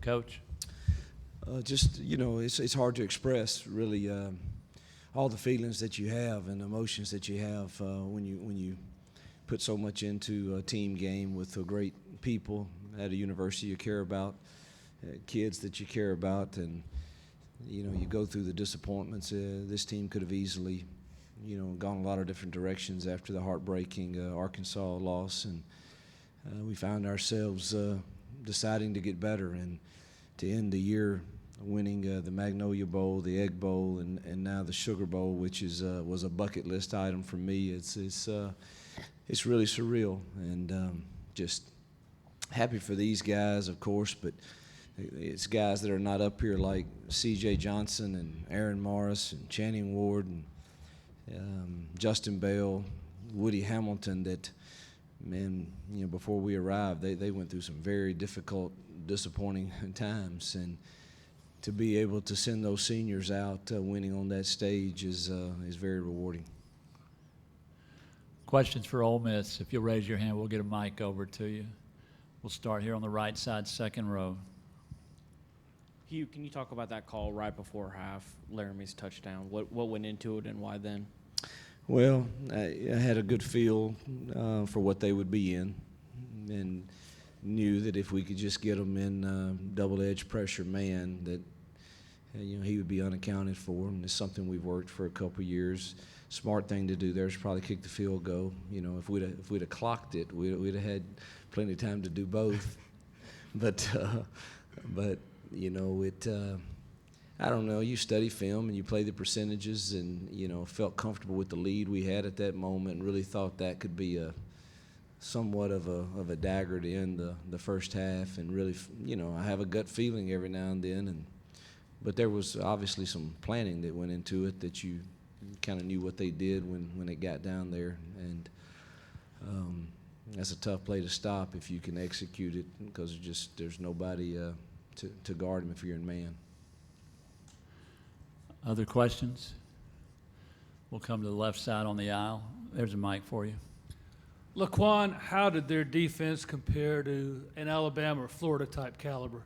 Coach? Just, it's hard to express really all the feelings that you have and emotions that you have when you put so much into a team game with great people at a university you care about, kids that you care about, and you go through the disappointments. This team could have easily, gone a lot of different directions after the heartbreaking Arkansas loss, and we found ourselves deciding to get better and to end the year winning the Magnolia Bowl, the Egg Bowl, and now the Sugar Bowl, which was a bucket list item for me. It's really surreal, and just happy for these guys, of course, but it's guys that are not up here like C.J. Johnson and Aaron Morris and Channing Ward and Justin Bell, Woody Hamilton that, man, before we arrived, they went through some very difficult, disappointing times, and to be able to send those seniors out winning on that stage is very rewarding. Questions for Ole Miss? If you'll raise your hand, we'll get a mic over to you. We'll start here on the right side, second row. Hugh, can you talk about that call right before half, Laramie's touchdown? What went into it and why then? Well, I had a good feel for what they would be in, and knew that if we could just get them in double-edged pressure man, that he would be unaccounted for, and it's something we've worked for a couple years. Smart thing to do there is probably kick the field goal. If we'd have clocked it, we'd have had plenty of time to do both. But I don't know. You study film and you play the percentages, and felt comfortable with the lead we had at that moment, and really thought that could be somewhat of a dagger to end the first half. And really, I have a gut feeling every now and then, but there was obviously some planning that went into it, that you kind of knew what they did when it got down there, and that's a tough play to stop if you can execute it, because there's nobody to guard him if you're in man. Other questions? We'll come to the left side on the aisle. There's a mic for you. Laquan, how did their defense compare to an Alabama or Florida type caliber?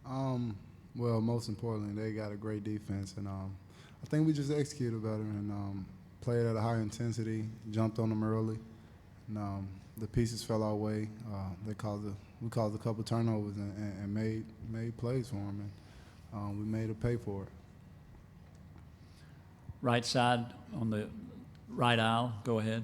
Well, most importantly, they got a great defense, and I think we just executed better and played at a high intensity, jumped on them early, and the pieces fell our way. We caused a couple turnovers and made plays for them, and we made it pay for it. Right side on the right aisle. Go ahead.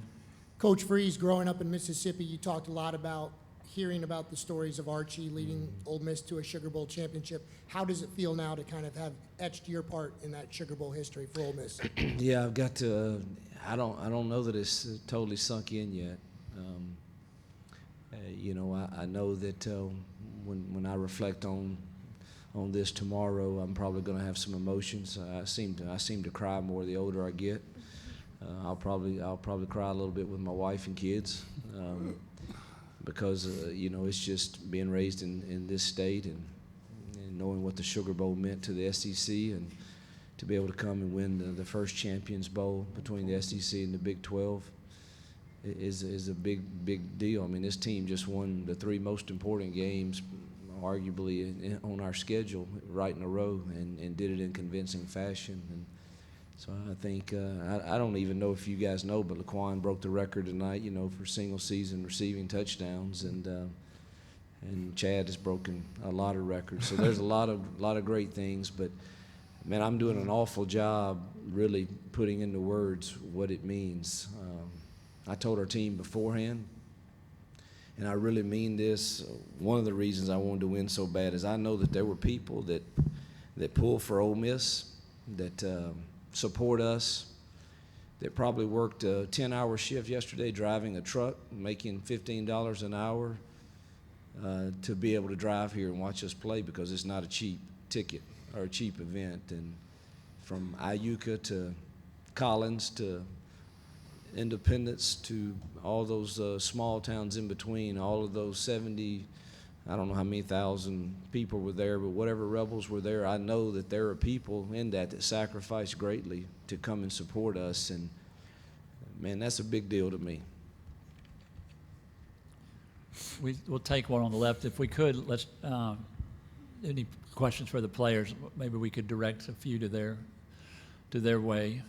Coach Freeze, growing up in Mississippi, you talked a lot about hearing about the stories of Archie leading Ole Miss to a Sugar Bowl championship. How does it feel now to kind of have etched your part in that Sugar Bowl history for Ole Miss? Yeah, I've got to. I don't know that it's totally sunk in yet. I know that when I reflect on this tomorrow, I'm probably going to have some emotions. I seem to cry more the older I get. I'll probably cry a little bit with my wife and kids, because it's just being raised in this state and knowing what the Sugar Bowl meant to the SEC, and to be able to come and win the first Champions Bowl between the SEC and the Big 12 is a big deal. I mean, this team just won the three most important games, arguably on our schedule, right in a row, and did it in convincing fashion. And so I think I don't even know if you guys know, but Laquan broke the record tonight, for single season receiving touchdowns, and Chad has broken a lot of records. So there's a lot of great things, but man, I'm doing an awful job really putting into words what it means. I told our team beforehand, and I really mean this, one of the reasons I wanted to win so bad is I know that there were people that pull for Ole Miss, that support us, that probably worked a 10-hour shift yesterday driving a truck, making $15 an hour to be able to drive here and watch us play, because it's not a cheap ticket or a cheap event. And from Iuka to Collins to Independence to all those small towns in between, all of those 70, I don't know how many thousand people were there, but whatever rebels were there, I know that there are people in that sacrificed greatly to come and support us, and man, that's a big deal to me. We'll take one on the left. If we could, let's any questions for the players? Maybe we could direct a few to their way.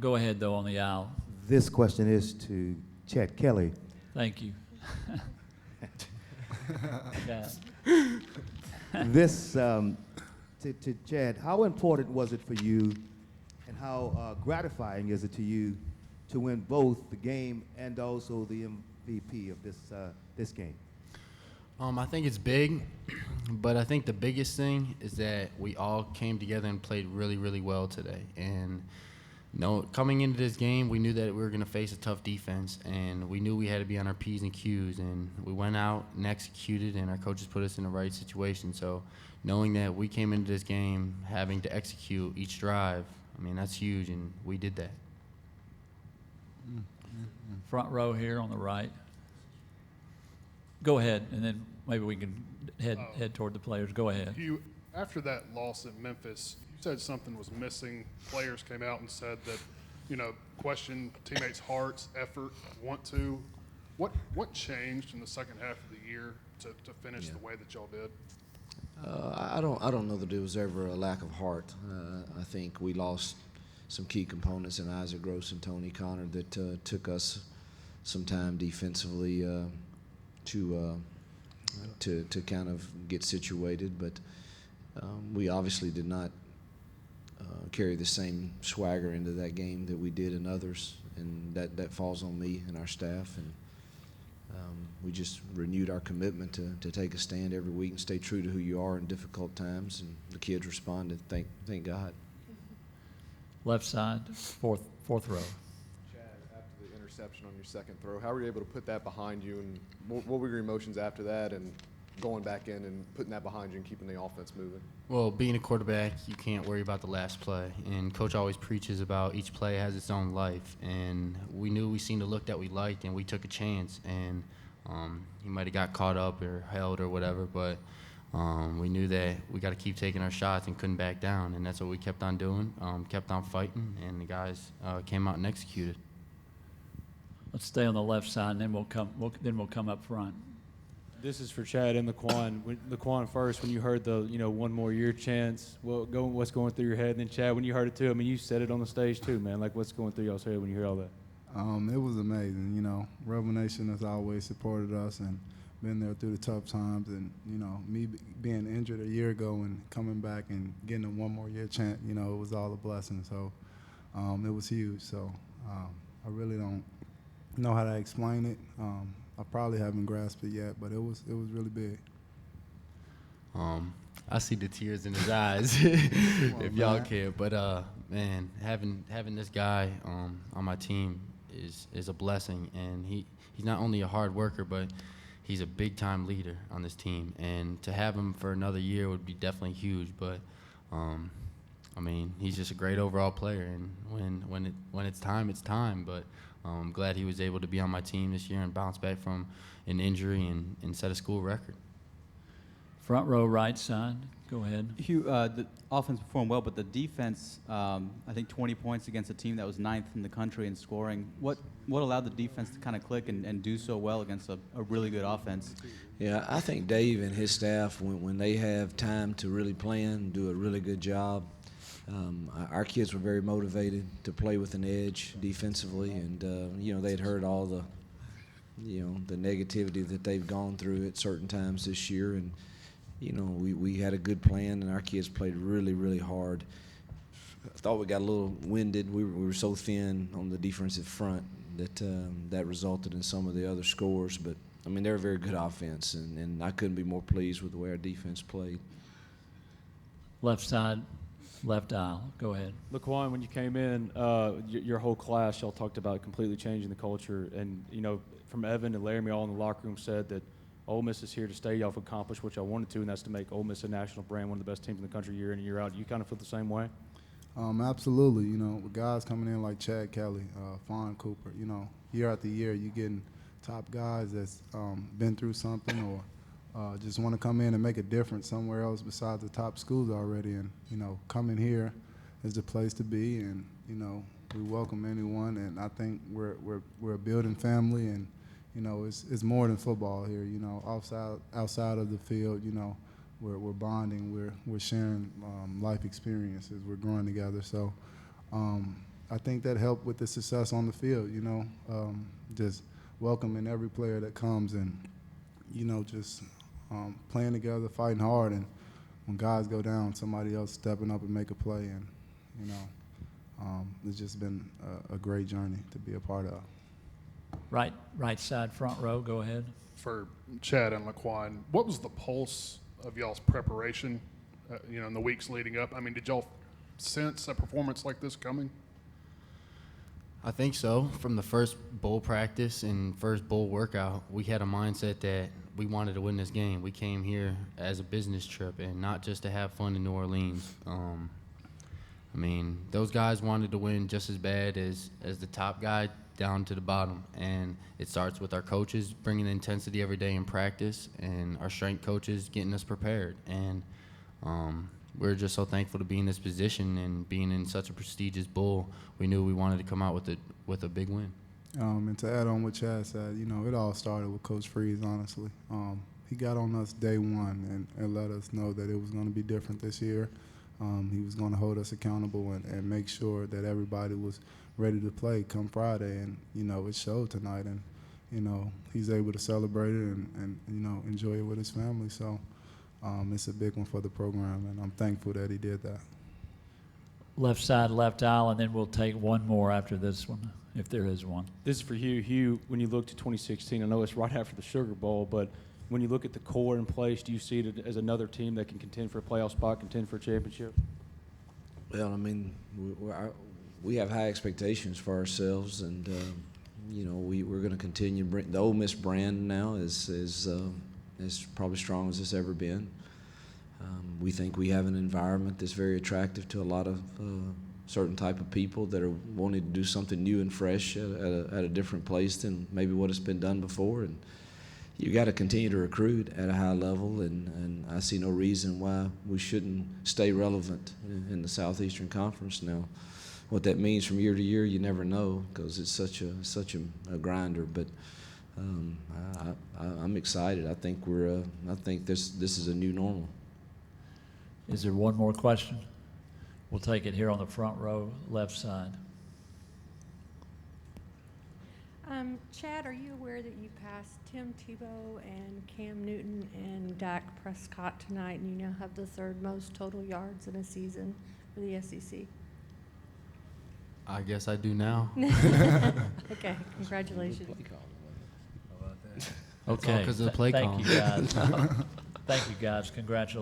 Go ahead, though, on the aisle. This question is to Chad Kelly. Thank you. Yeah. This, to Chad, how important was it for you and how gratifying is it to you to win both the game and also the MVP of this game? I think it's big, but I think the biggest thing is that we all came together and played really, really well today. And coming into this game, we knew that we were going to face a tough defense, and we knew we had to be on our P's and Q's. And we went out and executed, and our coaches put us in the right situation. So knowing that we came into this game having to execute each drive, I mean, that's huge, and we did that. Front row here on the right. Go ahead, and then maybe we can head toward the players. Go ahead. After that loss at Memphis, you said something was missing. Players came out and said that, questioned teammates' hearts, effort, want to. What changed in the second half of the year to finish the way that y'all did? I don't know that it was ever a lack of heart. I think we lost some key components in Isaac Gross and Tony Connor that took us some time defensively to kind of get situated, but we obviously did not carry the same swagger into that game that we did in others, and that falls on me and our staff. And we just renewed our commitment to take a stand every week and stay true to who you are in difficult times, and the kids responded. Thank God. Left side, fourth row. Chad, after the interception on your second throw, how were you able to put that behind you, and what were your emotions after that and going back in and putting that behind you and keeping the offense moving? Well, being a quarterback, you can't worry about the last play. And Coach always preaches about each play has its own life. And we knew we seen the look that we liked, and we took a chance. And he might have got caught up or held or whatever, but we knew that we got to keep taking our shots and couldn't back down. And that's what we kept on doing, kept on fighting, and the guys came out and executed. Let's stay on the left side, and then we'll come up front. This is for Chad and Laquan. Laquan first, when you heard the one more year chance, what's going through your head? And then Chad, when you heard it too, I mean, you said it on the stage too, man. Like, what's going through y'all's head when you hear all that? It was amazing. Rebel Nation has always supported us and been there through the tough times. And, me being injured a year ago and coming back and getting a one more year chance, it was all a blessing. So it was huge. So I really don't know how to explain it. I probably haven't grasped it yet, but it was really big. I see the tears in his eyes, if y'all man. care. But man, having this guy on my team is a blessing, and he's not only a hard worker, but he's a big time leader on this team. And to have him for another year would be definitely huge. But I mean, he's just a great overall player, and when it's time, it's time. But I'm glad he was able to be on my team this year and bounce back from an injury and set a school record. Front row, right side. Go ahead. Hugh, the offense performed well, but the defense, I think 20 points against a team that was 9th in the country in scoring. What allowed the defense to kind of click and do so well against a really good offense? Yeah, I think Dave and his staff, when they have time to really plan, do a really good job. Our kids were very motivated to play with an edge defensively, and they'd heard all the negativity that they've gone through at certain times this year, and we had a good plan, and our kids played really, really hard. I thought we got a little winded. We were so thin on the defensive front that resulted in some of the other scores, but I mean, they're a very good offense, and I couldn't be more pleased with the way our defense played. Left side. Left aisle. Go ahead. Laquan, when you came in, your whole class, y'all talked about completely changing the culture. And, from Evan and Laramie all in the locker room said that Ole Miss is here to stay. Y'all have accomplished what y'all wanted to, and that's to make Ole Miss a national brand, one of the best teams in the country year in and year out. Do you kind of feel the same way? Absolutely. With guys coming in like Chad Kelly, Fawn Cooper, year after year, you're getting top guys that's been through something or just want to come in and make a difference somewhere else besides the top schools already. And, coming here is the place to be. And, we welcome anyone. And I think we're a building family. And, it's more than football here. Outside of the field, we're bonding, we're sharing life experiences, we're growing together. So I think that helped with the success on the field. You know, just welcoming every player that comes and just playing together, fighting hard, and when guys go down, somebody else stepping up and make a play, and it's just been a great journey to be a part of. Right side, front row, go ahead. For Chad and Laquan, what was the pulse of y'all's preparation, in the weeks leading up? I mean, did y'all sense a performance like this coming? I think so. From the first bowl practice and first bowl workout, we had a mindset that we wanted to win this game. We came here as a business trip and not just to have fun in New Orleans. I mean, those guys wanted to win just as bad as the top guy down to the bottom. And it starts with our coaches bringing intensity every day in practice and our strength coaches getting us prepared. And we're just so thankful to be in this position and being in such a prestigious bowl. We knew we wanted to come out with a big win. And to add on what Chad said, it all started with Coach Freeze, honestly. He got on us day one and let us know that it was going to be different this year. He was going to hold us accountable and make sure that everybody was ready to play come Friday. And, it showed tonight. And, he's able to celebrate it and enjoy it with his family. So it's a big one for the program, and I'm thankful that he did that. Left side, left aisle, and then we'll take one more after this one, if there is one. This is for Hugh. Hugh, when you look to 2016, I know it's right after the Sugar Bowl, but when you look at the core in place, do you see it as another team that can contend for a playoff spot, contend for a championship? Well, I mean, we have high expectations for ourselves, and we're going to continue. The Ole Miss brand now is probably strong as it's ever been. We think we have an environment that's very attractive to a lot of certain type of people that are wanting to do something new and fresh at a different place than maybe what has been done before. And you got to continue to recruit at a high level, and I see no reason why we shouldn't stay relevant in the Southeastern Conference. Now, what that means from year to year, you never know, because it's such a grinder. But I'm excited. I think this is a new normal. Is there one more question? We'll take it here on the front row, left side. Chad, are you aware that you passed Tim Tebow and Cam Newton and Dak Prescott tonight, and you now have the third most total yards in a season for the SEC? I guess I do now. Okay, congratulations. Okay, because of the play thank call. you guys. Thank you guys. Congratulations.